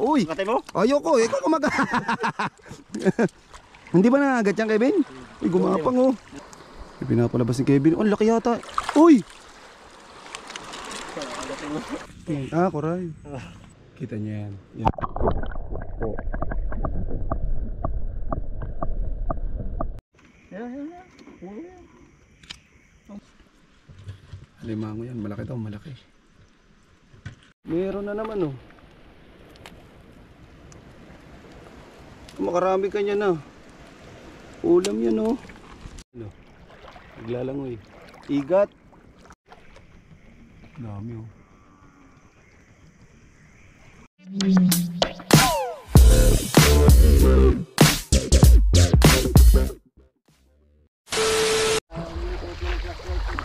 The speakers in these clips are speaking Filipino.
Uy, ayoko, ikaw kumaga. Hindi ba nangagat yan, Kevin? Uy, gumapang oh. Pinapalabas ni Kevin. Oh, laki yata. Uy! Ah, koray. Kita niya yan. Yan. Oh. Limango yan, malaki daw, malaki. Meron na naman oh. Makarami ka niya na. Ulam yan oh. Ano? Naglalangoy. Igat. Dami oh.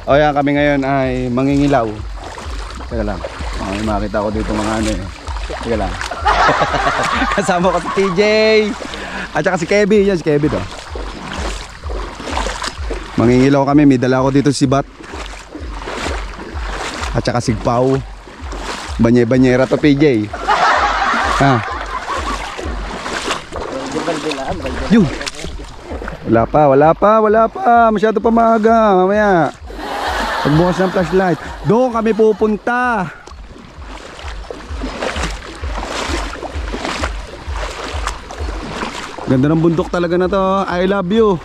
O yan, kami ngayon ay mangingilaw. Teka lang, may makita ko dito mga ano eh. Teka lang. Kasama ko si TJ at saka si Kevin. Yan si Kevin oh. Mangingilaw kami, may dala ko dito si Bat at saka si Pau. Banye-banyera to PJ. Ha? Yun. Wala pa. Masyado pa maaga. Mamaya pagbukas ng flashlight, doon kami pupunta. Ganda ng bundok talaga na to. I love you.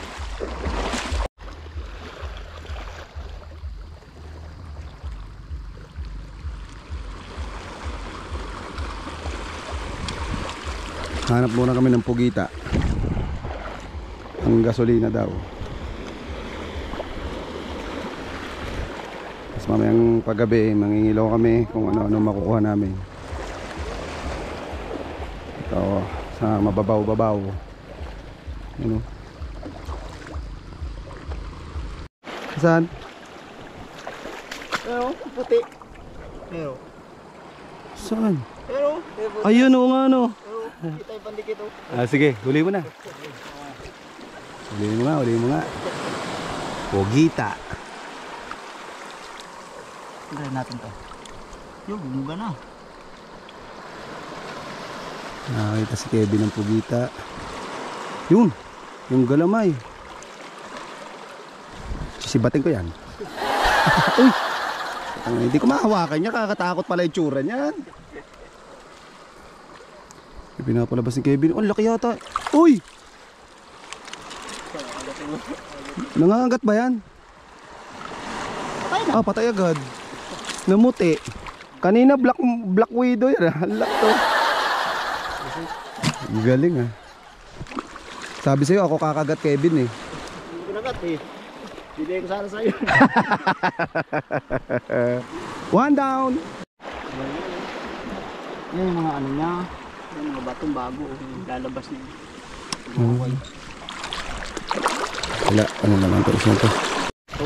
Hanap muna kami ng pugita. Ang gasolina daw. Tapos mamayang paggabi mangingilaw kami kung ano-ano makukuha namin. Ito sa mababaw-babaw. Ano? Saan? Pero, puti. Pero. Saan? Pero. Ayun o nga no. Kita yung pandikit o. Ah, sige, huli mo na. Huli mo nga. Pugita. Try natin to. Yung, bumuga na. Nakakita si Kevin ng pugita. Yun, yung galamay. Sisibatin ko yan. Uy, hindi ko mahawakan niya. Kakatakot pala yung tsura niyan. Pinapalabas ni Kevin. Oh, laki yata. Uy! Nangangagat ba yan? Patay na. Ah, patay agad. Namuti. Kanina black widow yan. Halak to. Galing ah. Sabi sa'yo ako kakagat Kevin eh. Hindi ko nagat eh. Bili ko sana sa'yo. One down. Yan yung mga ano niya. Yung mga batong bago. Lalabas niya. Wala, ano naman to, isang to.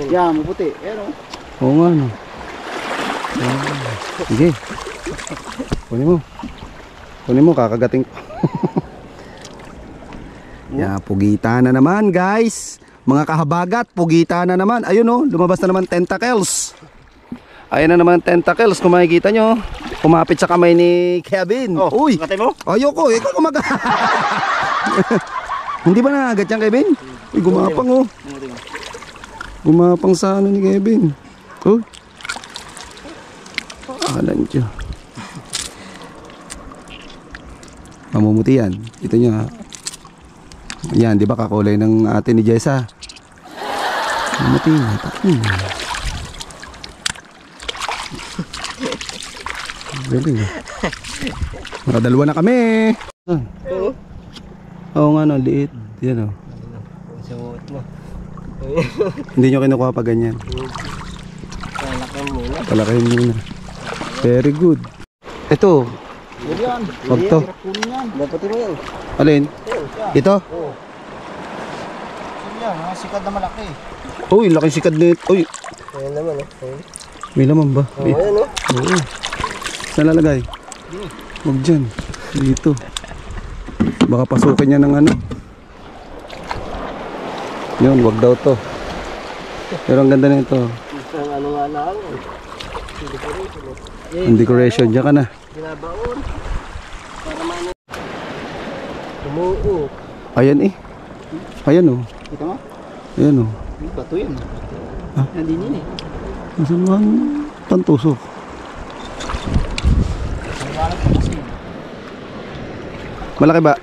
Yan, maputi. Yan o. Oo nga no. Sige. Kunin mo, kakagating ko. Ya, pugita na naman guys. Mga kahabagat, pugita na naman. Ayun oh, lumabas na naman tentacles. Ayun na naman tentacles, kung makikita nyo. Kumapit sa kamay ni Kevin. Oh, uy, katay mo? ayoko, ikaw kumaga. Hindi ba nangagat yan Kevin? Uy, gumapang oh. Gumapang sa ano ni Kevin. Uy. Alam nyo. Mamumuti yan. Ito nyo ha. Yan, di ba kakulay ng ate ni Jessa? Mamumuti. Galing eh. Nakadalawa na kami. Oo. Oo nga no, liit. Yan o. Suot mo. Hindi nyo kinukuha pa ganyan. Palakin muna. Palakihin muna. Very good. Ito. Yan. Wag to. Dapat mo yan. Alin? Ito? Oo. Yan, mga sikat na malaki. Uy, laking sikad nito. Uy, Ayan naman oh. may laman ba? Oh, ayan oh. Oo. Saan lalagay? Huwag dyan. Dito. Baka pasukin niya ng ano. Yun, wag daw to. Pero ang ganda nito. Ang ano nga lang. Ang decoration. Diyan ka na. Binabaon. Tumuo. Ayan eh. Ayan oh. Kita mo? Ayan oh. Yung bato yan. Ha? Hindi yun eh. Nasaan mo ang pantusok? Ang walang pa kasi. Malaki ba?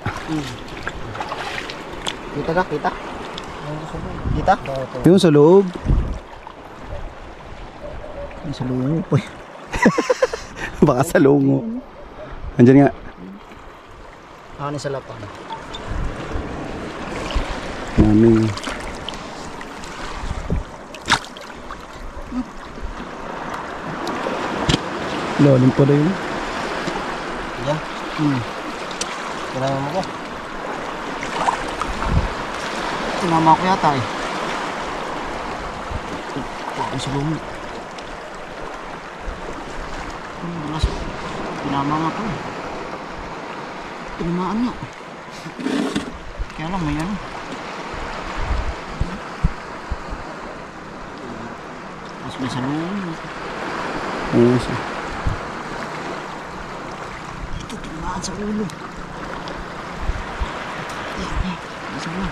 Kita ka? Kita? Kita? Yung sa loob. Ay, sa lungo po. Baka sa lungo. Andyan nga. Ako ni sa lapang. Mami. Lalim pala yun. Yan. Kailangan mo ko. Tinama ko yata eh. Ako sa lungo. Malas. Tinama nga po eh. Tinamaan nga. Kaya lang may ano. Mas may sa lungo. Ano siya? Ito, tinamaan sa ulo. Yan. Sa ulo.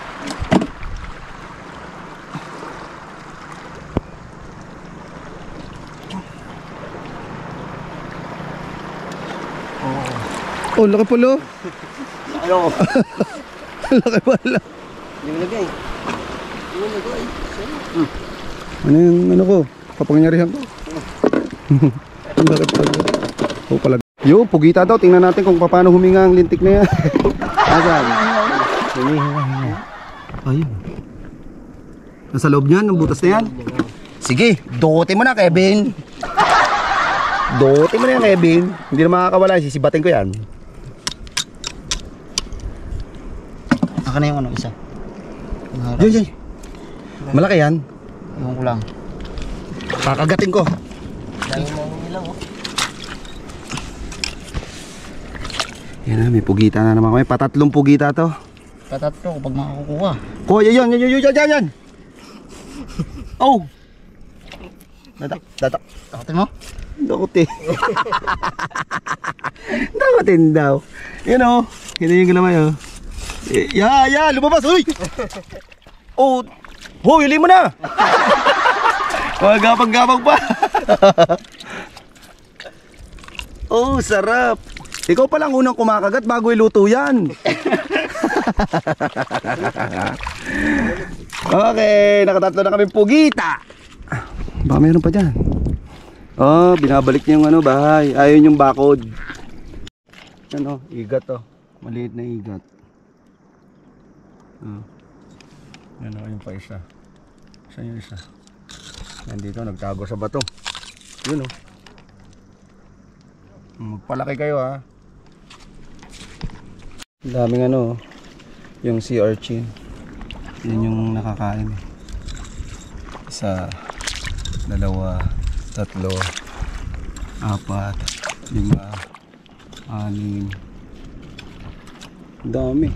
Oh, laki pala. Ano? Laki pala. Hindi mo lagay. Hindi mo lagay. Ano yung ano ko? Kapangyarihan ko. Ang laki pala. Oh, pala. Yo, pugita daw. Tingnan natin kung paano huminga ang lintik na yan. Asan? Ayun. Nasa loob niyan, ang butas na yan. Sige, dote mo na, Kevin. Dote mo na yan, Kevin. Hindi na makakawala. Sisibatin ko yan. Aka na yung ano, isa. Diyan. Malaki yan. Iwan ko lang. Kakagatin ko. Dahil mo nilang oh. Yan na, may pugita na naman kami. Patatlong pugita to. Tatatlo kapag makakukuha. Kuya, yan. Oh! Dadak. Takutin mo? Dakutin. Dakutin daw. Yan o. Hindi yung galamay o. Ya, lumabas. Uy! Oh! Hoy, huli mo na! Magapag-gapag pa. Oh, sarap. Ikaw palang unang kumakagat bago iluto yan. Okay, nakatatlo na kami pugita. Baka meron pa dyan. Oh, binabalik niya yung ano, bahay. Ayun yung bakod. Ano, igat oh. Maliit na igat. Yan o, yung pa isa. Saan yung isa? Nandito, nagtago sa bato. Yun o. Magpalaki kayo ha. Daming ano, yung sea urchin. Yan yung nakakain. Isa, dalawa, tatlo, apat, lima, anim. Dami.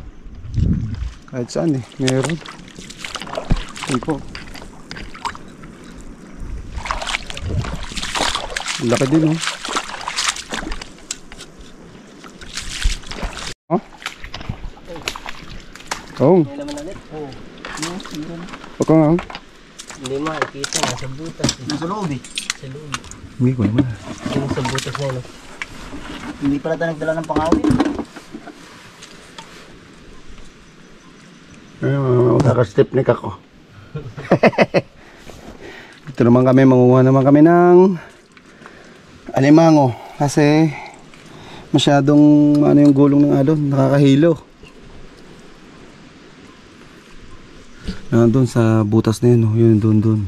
Kahit saan eh, meron. Yan po. Laki din oh. Oh. May laman ulit? Oo. Pagka nga. Hindi mo makikita. Nasa butas. Nasa loob eh. Sa loob. Hindi ko naman. Yung sa butas na yun. Hindi pala tayo nagdala ng pangawin. Kaka-stepnik ako. Ito naman kami, manguha naman kami ng alimango. Kasi masyadong ano yung gulong ng alon, nakakahilo. Doon sa butas na yun, oh. Yun doon.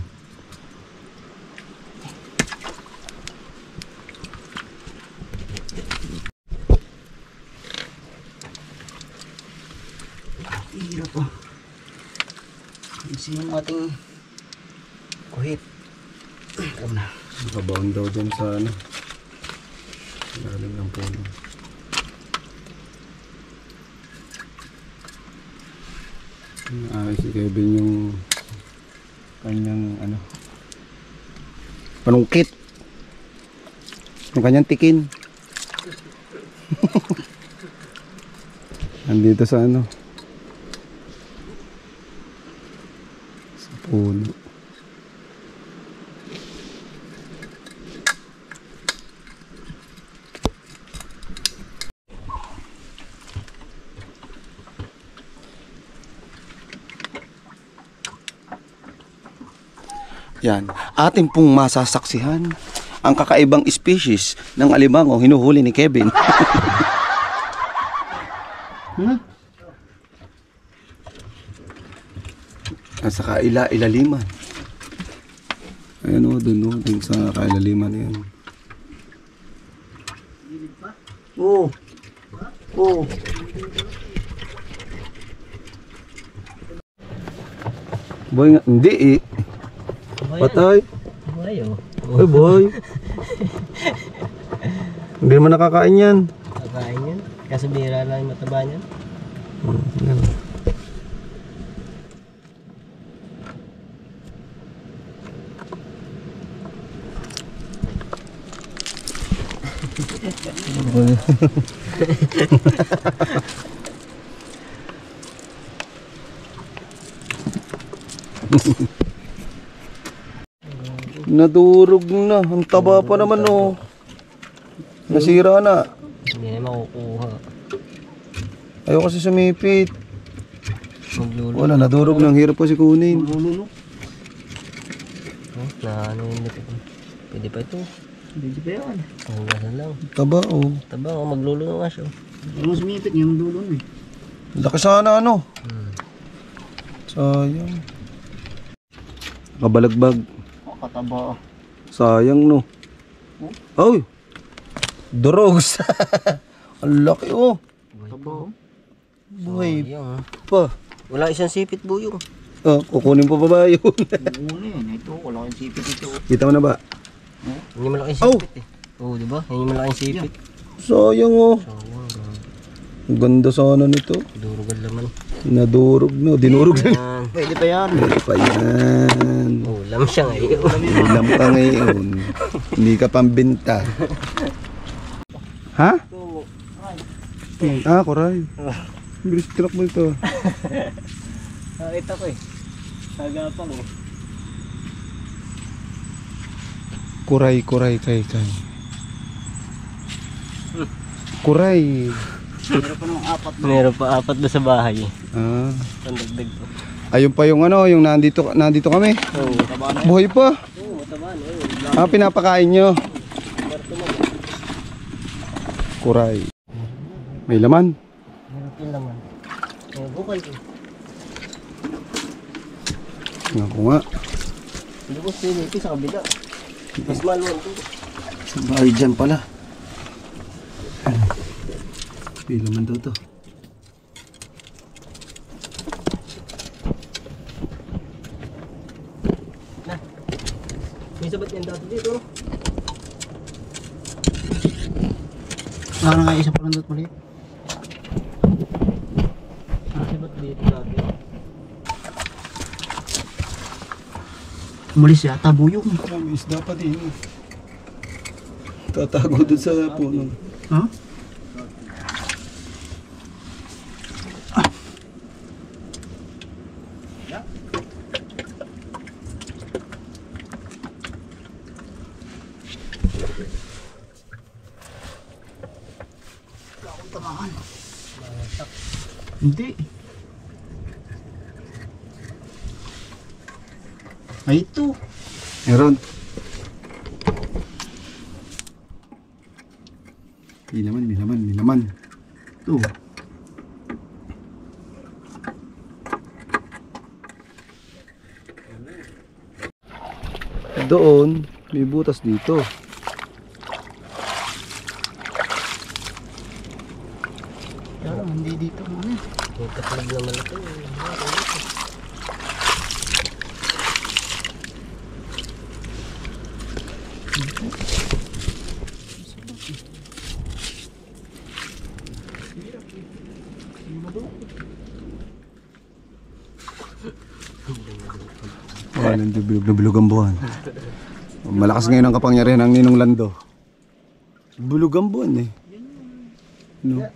Hirap pa. Kasi yung ating kuhit. Alam na. Nakabound daw dyan sa ano. Lalim ng puno. Si Kevin yung kanyang ano, panungkit. Yung kanyang tikin. Andito sa ano? Sa puno. Yan, atin pong masasaksihan ang kakaibang species ng alimango hinuhuli ni Kevin. Nasa ilaliman. Ayan o, dun sa kailaliman na yan. Oo. Oo. Boy nga, hindi eh. Patay. Buhay oh. Ay boy. Hindi naman nakakain yan. Kakain yan. Kasi bira lang yung mataba niyan. Yan. Nadurog na. Ang taba pa naman oh. Nasira na. Hindi na makukuha. Ayaw kasi sumipit. Maglulo. Wala, nadurog na. Ang hirap kasi kunin. Maglulo. Na ano yung dito. Pwede pa ito. Pwede pa yan. Hanggasan lang. Taba oh. Taba oh, maglulo na nga siya. Ano sumipit yung dulo eh. Laki sana ano. Sayang. Kabalagbag. Kataba. Sayang no. Ay! Drogs! Ang laki oh. Kataba. Buhay Sayang. pa. Wala isang sipit buyong. Ah, kukunin pa ba yun? Uuna yan. Ito, wala kang sipit ito. Kita mo na ba? Hindi malaking sipit eh. Oo, di ba? Yan yung malaking sipit. Sayang oh. Sayang. Ang ganda sana nito. Durugan laman. Nadurog no. Dinurog na. Yan. Pwede pa yan. Hindi pa yan. Ulam siya ngayon. Ulam ka ngayon. Hindi ka pambinta. Ha? Ah, koray. Bilis truck mo ito. Nakita ko eh. Sagapang eh. Kuray, kay. Kuray. Meron pa ng apat. Meron pa apat na sa bahay eh. Ah. Pandagdag ko. Ayun pa yung ano, yung nandito kami. Oo. Taba na yan. Buhay pa. Oo, mataba na eh. Ah, pinapakain nyo. Kuray. May laman. Meron pa yung laman. Bukal ko. Nga nga. Hindi ko siniti sa kabila. Mas maluwan ko. Bahay dyan pala. May laman daw to. May sabat yan dati dito. Wala ka nga isa pa lang doon maliit. May sabat dito dati. Umalis yata buyong. May isda pa din. Tatago dun sa puno. Ha? Tamaan. Hindi. Ay ito. Meron. May laman. Ito. Doon, may butas dito. Pero hindi dito muna. May katlab na malaki. Oh, bilog na bilog ang buwan. Malakas ngayon ang kapangyarihan ng Ninong Lando. Bilog ang buwan eh. No?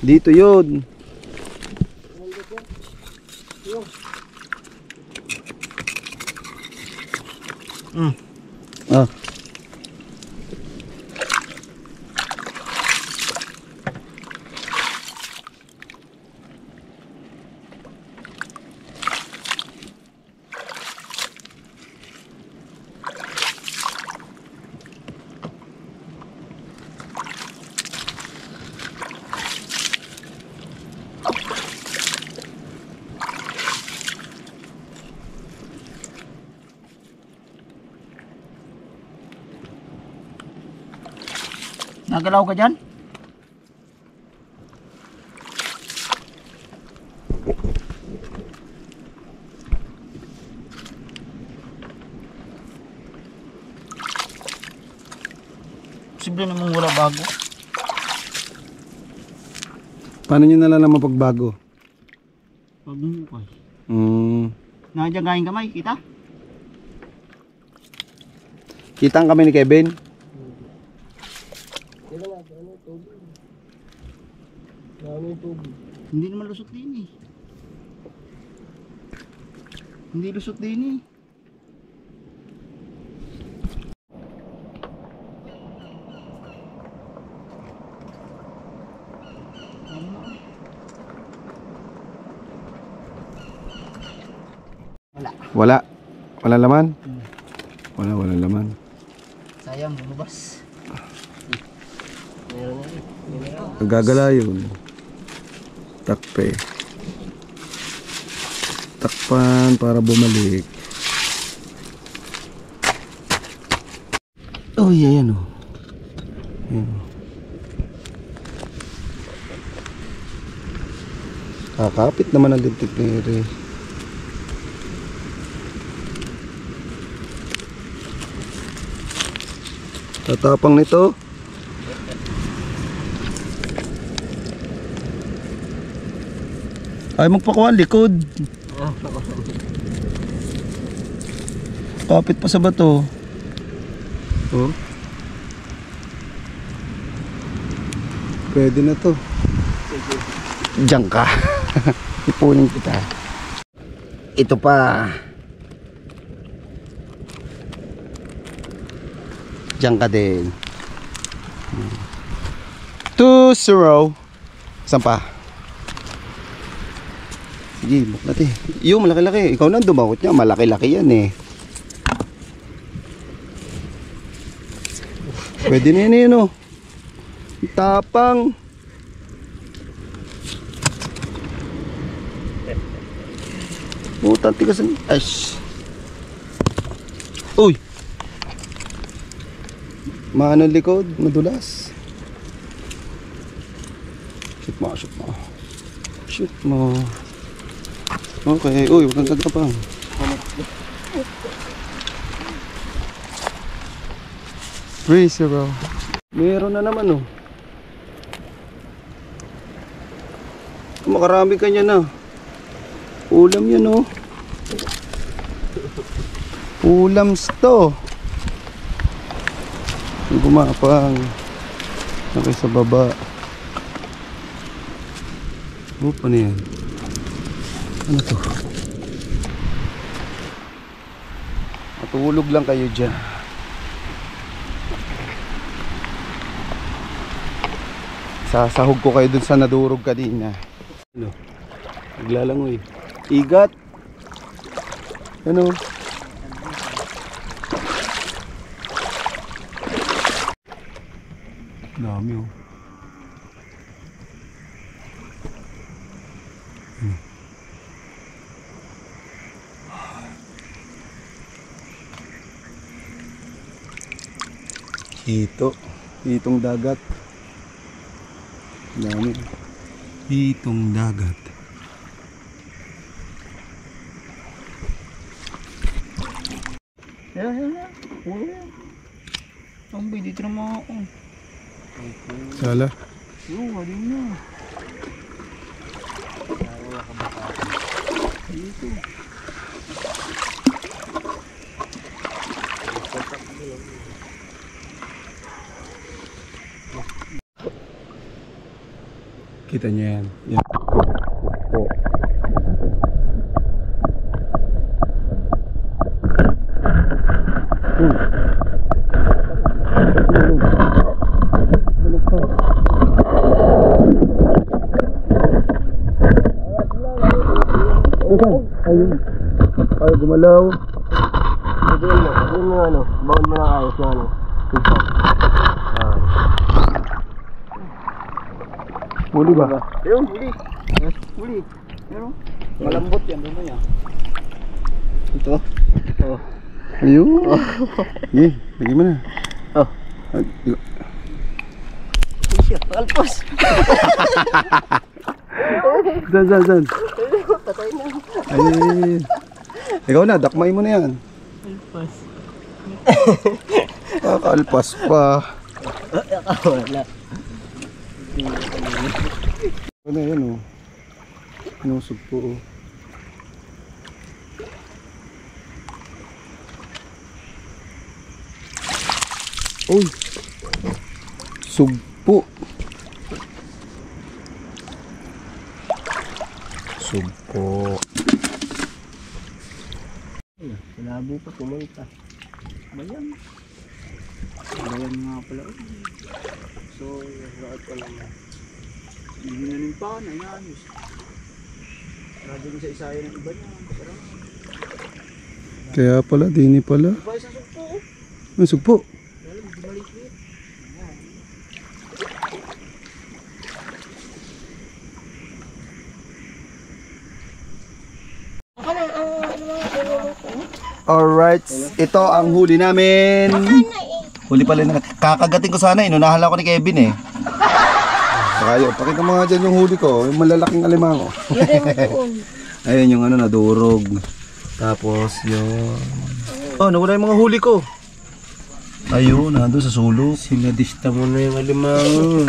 Dito yun. Ah. Nagalaw ka dyan? Posible namang wala bago. Paano nyo nalalaman pagbago? Pagmukay. Nandiyan gahing kamay, kita? Kitang kami ni Kevin. Hindi naman lusot din eh. Hindi lusot din eh. Wala. Wala laman? Wala laman. Sayang, lumabas. Meron na eh. Gagala yun. Takpe. Takpan para bumalik. Oh, yan o. Yan o. Kakapit naman ang lintik ni Ere. Tatapang nito. Ay magpakuha likod. Kapit pa sa bato. Oh. Pwede na to. Diyan ka. Ipunin kita. Ito pa. Diyan ka din. 2-0. Saan pa? Sige, buk natin. Yung malaki-laki. Ikaw nang dumakot niya. Malaki-laki yan eh. Pwede na yun oh. Tapang. Putan, tigasan. Ash. Uy. Maano likod, madulas. Shoot mo, shoot mo. Shoot mo. Okay, uy, huwag kang gagapang. Freezer bro. Meron na naman oh. Makarami ka niya na. Ulam yan oh. Ulams to. Gumapang. Okay sa baba. Ano yan? Ano to? Matulog lang kayo dyan. Sasahog ko kayo dun sa nadurog kanina. Ano? Naglalangoy. Igat. Ano? Dami oh. Hito. Hitong dagat. Dami. Hitong dagat. Yan. Uy. Tambay, dito naman ako. Sala. Yung, wali na. Dito. Kita niyo yan. Yan. Po. Ayun. Ay, gumalaw. Yun yung ano, baon mo na ayos yung ano. Huli ba? Ayun, huli. Huli. Meron. Malambot yan, doon niya. Ito? Oo. Ayun. Sige, lagyan mo na. Oh. Siya, alpos. Saan? Patay na. Ay. Ikaw na, dakmay mo na yan. Alpos. Kakaalpas pa. Wala. Ano yan oh. Inusog po oh. Uy. Sugpo. Sugpo. Malabo pa, pumunta. Bayan. Bayan nga pala. So, nakakot ko lang. Hindi na rin pa, nayayos. Radyo mo sa isaya ng iba niya. Sarap. Kaya pala, dini pala. Ba, isang sugpo. Ang sugpo. Alam, hindi maliit. Alright, ito ang huli namin. Huli pala na. Kakagatin ko sana, inunahan ko ni Kevin eh. Saka yun, pakita mo nga dyan yung huli ko, yung malalaking alimango. Ayun yung ano, nadurog. Tapos yun. Oh, nawala yung mga huli ko. Ayun, nandun sa sulok. Sinadista mo na yung alimango.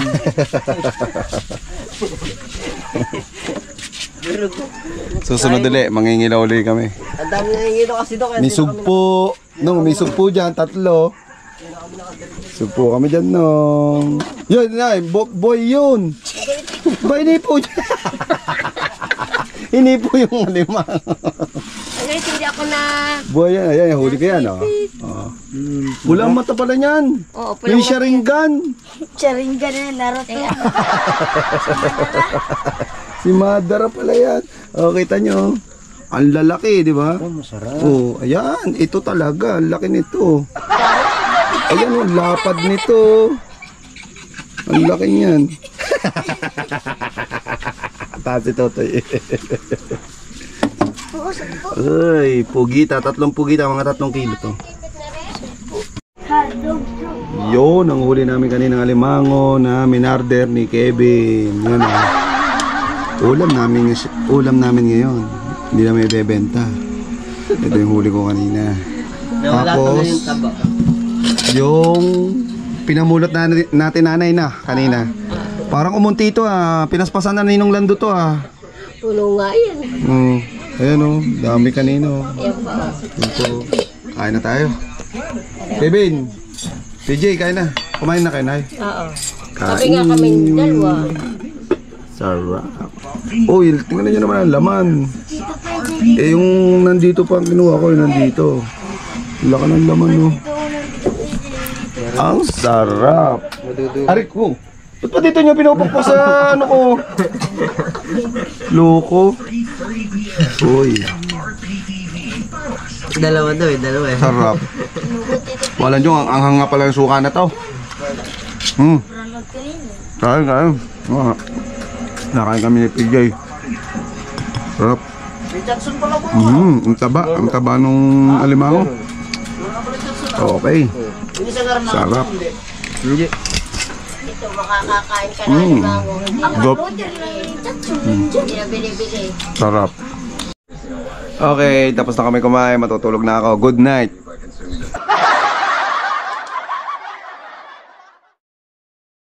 Susunod ulit, mangingilaw ulit kami. Ang dami na yung kasi doon. May sugpo. Nung may sugpo dyan, 3. Sugpo kami dyan nung. Yun na, boy yun. Ba, hinipo dyan. Hinipo yung alimango. Guys, hindi ako na... Boy yan, ayan, huli ko yan. Oh. Pulang mata pala niyan. Oo, May sharingan. Charingan na Naruto. Si Madara pala yan. Oh, kita nyo. Ang lalaki, di ba? Oh, masarap. Oh, ayan. Ito talaga. Ang laki nito. Ayan yung lapad nito. Ang laki niyan. Taas si Totoy. Ay, pugita. 3 pugita. Mga 3 kilo to. Yun, ang huli namin kaninang alimango na minarder ni Kevin. Yan ah. Ulam namin ngayon. Hindi namin ibebenta. Ito yung huli ko kanina. Tapos yung pinamulot natin nanay na kanina. Parang umunti ito ah. Pinaspasan na ninong lando to ah. Puno nga yan. Ayan oh, dami kanino. Ito. Kain na tayo. Kevin, PJ, kain na. Kumain na kayo, Nay. Oo. Sabi nga kami dalawa. Sarap. Uy, tingnan nyo naman ang laman. Eh, yung nandito pa ang kinuha ko, yung nandito. Laka ng laman, no. Ang sarap. Arik ko. Ba't pa dito nyo pinupukpo sa ano ko? Loko. Uy. Dalawa daw eh, dalawa eh. Sarap. Wala nyo, ang hanga pala yung suka na to. Kain. Nakain kami ni PJ. Sarap. Jackson pala po. Ang taba nung alimango. Okay. Hindi sa garam na. Sarap. Hindi. Ito, makakakain ka na limango. Gop. Hindi na bili-bili. Sarap. Okay, tapos na kami kumain. Matutulog na ako. Good night.